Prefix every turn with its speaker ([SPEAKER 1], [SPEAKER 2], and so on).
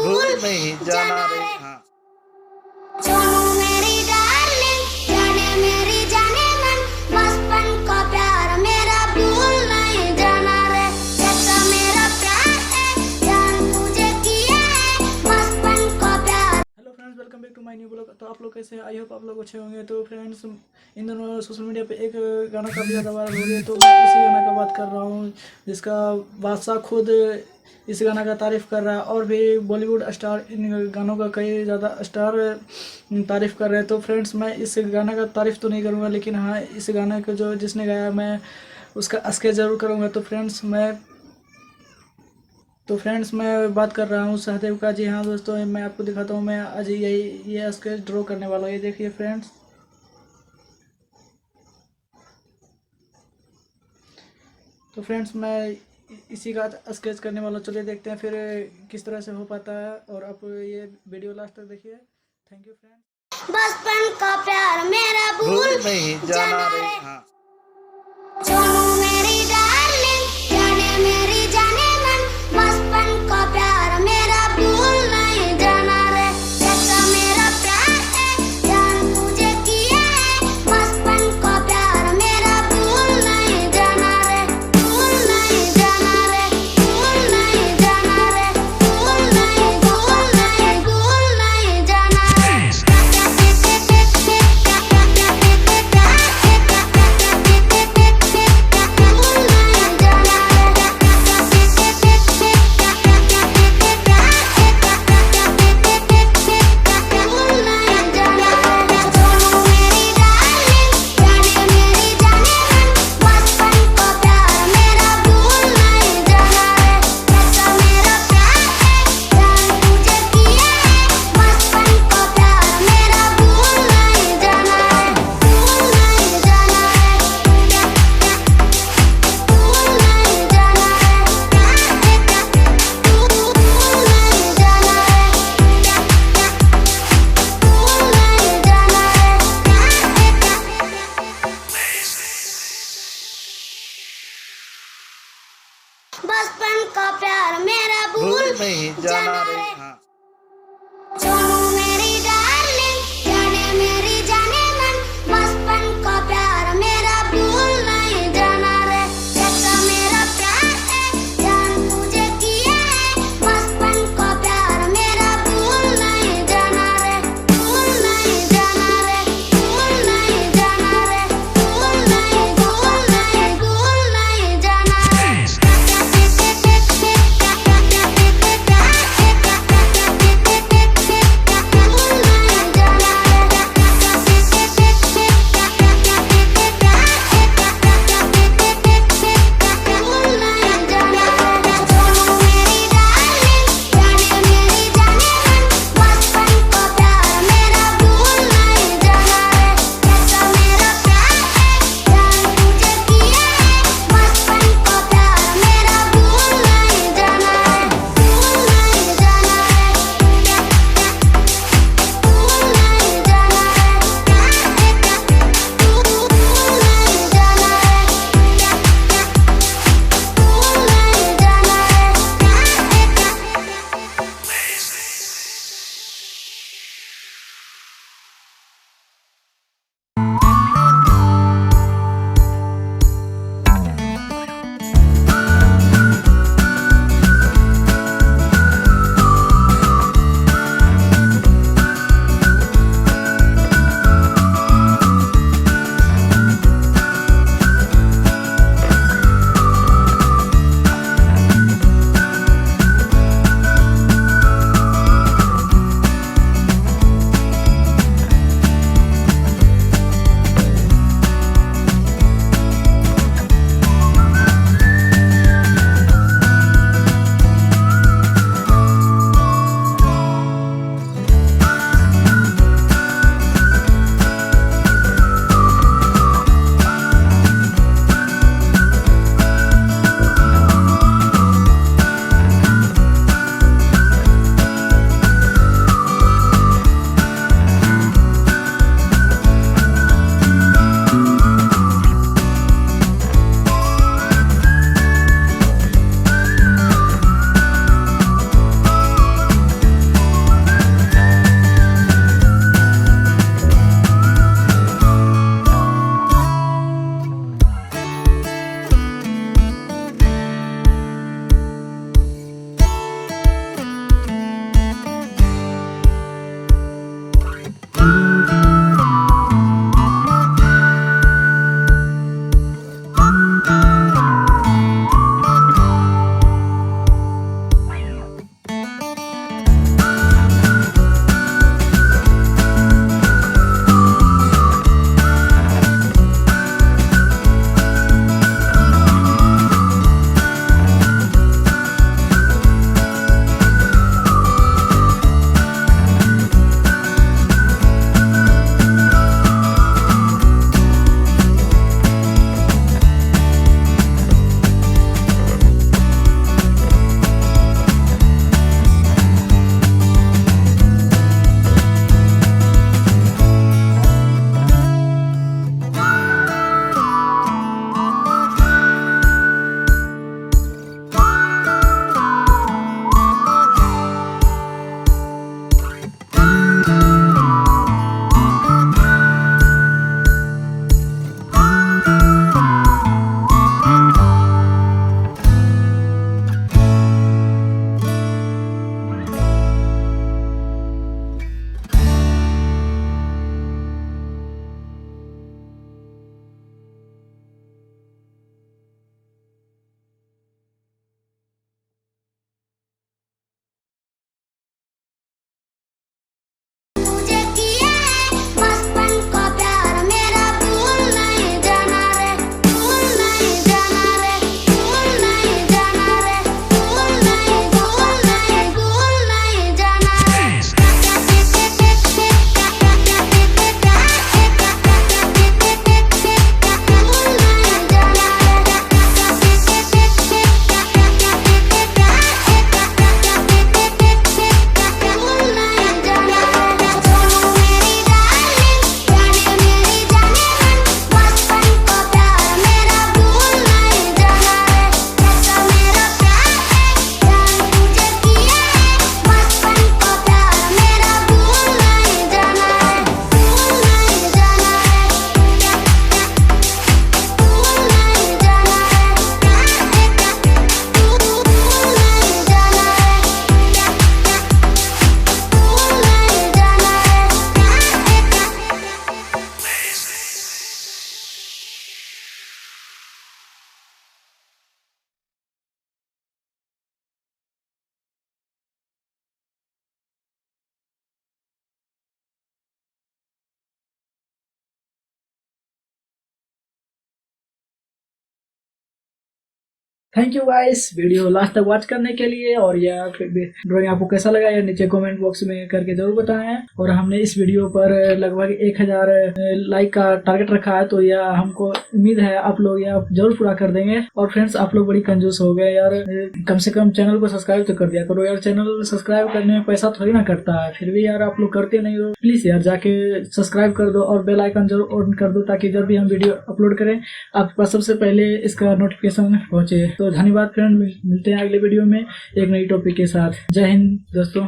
[SPEAKER 1] भूल नहीं जाना रे। हाँ
[SPEAKER 2] सोनू मेरी डार्लिंग, जाने मेरी जाने मन, बचपन का प्यार मेरा भूल नहीं जाना रे। जैसा मेरा प्यार है जान तुझे किया है, बचपन का प्यार।
[SPEAKER 3] Hello friends, welcome back to my new blog. तो आप लोग कैसे हैं? आई होप आप लोग अच्छे होंगे। तो फ्रेंड्स, इन दोनों सोशल मीडिया पे एक गाना काफ़ी ज़्यादा वायरल हो रही है, तो मैं उसी गाना का बात कर रहा हूँ जिसका बादशाह खुद इस गाना का तारीफ़ कर रहा है, और भी बॉलीवुड स्टार इन गानों का कई ज़्यादा स्टार तारीफ़ कर रहे हैं। तो फ्रेंड्स, मैं इस गाने का तारीफ़ तो नहीं करूँगा, लेकिन हाँ, इस गाने को जो जिसने गाया मैं उसका स्केच ज़रूर करूँगा। तो फ्रेंड्स, मैं बात कर रहा हूँ शादेव का। जी हाँ दोस्तों, मैं आपको दिखाता हूँ। मैं आज ये स्केच ड्रॉ करने वाला हूँ। ये देखिए फ्रेंड्स। तो फ्रेंड्स, मैं इसी का स्केच करने वाला हूँ। चलिए देखते हैं फिर किस तरह से हो पाता है, और आप ये वीडियो लास्ट तक देखिए। Thank you friends.
[SPEAKER 2] बचपन का प्यार मेरा भूल
[SPEAKER 1] नहीं जाना रे। हाँ
[SPEAKER 2] सोनू मेरी डार्लिंग, जाने मेरी जाने मन, बचपन का प्यार मेरा भूल नहीं जाना रे। जैसा मेरा प्यार है जान तुझे किया है, बचपन का प्यार मेरा भूल नहीं जाना रे। भूल नहीं जाना रे, भूल नहीं जाना रे, भूल नहीं जाना रे। बचपन का प्यार मेरा भूल
[SPEAKER 1] नहीं जाना रे। हाँ
[SPEAKER 2] सोनू मेरी डार्लिंग, जाने मेरी जाने मन, बचपन का प्यार मेरा भूल नहीं जाना रे। जैसा मेरा प्यार है जान तुझे किया है, बचपन का प्यार मेरा भूल नहीं जाना रे। भूल नहीं जाना रे, भूल नहीं जाना रे, भूल नहीं जाना रे।
[SPEAKER 3] Thank you guys video last तक वॉच करने के लिए। और यह ड्राइंग आपको कैसा लगा या नीचे कमेंट बॉक्स में करके जरूर बताएं। और हमने इस वीडियो पर लगभग 1000 लाइक का टारगेट रखा है, तो यह हमको उम्मीद है आप लोग यह जरूर पूरा कर देंगे। और फ्रेंड्स आप लोग बड़ी कंजूस हो गए यार, कम से कम चैनल को सब्सक्राइब तो कर दिया करो यार। चैनल सब्सक्राइब करने में पैसा थोड़ी ना करता है, फिर भी यार आप लोग करते नहीं हो। प्लीज यार जाके सब्सक्राइब कर दो और बेल आइकन जरूर ऑन कर दो, ताकि जब भी हम वीडियो अपलोड करें आपके पास सबसे पहले इसका नोटिफिकेशन पहुंचे। तो धन्यवाद फ्रेंड, मिलते हैं अगले वीडियो में एक नई टॉपिक के साथ। जय हिंद दोस्तों।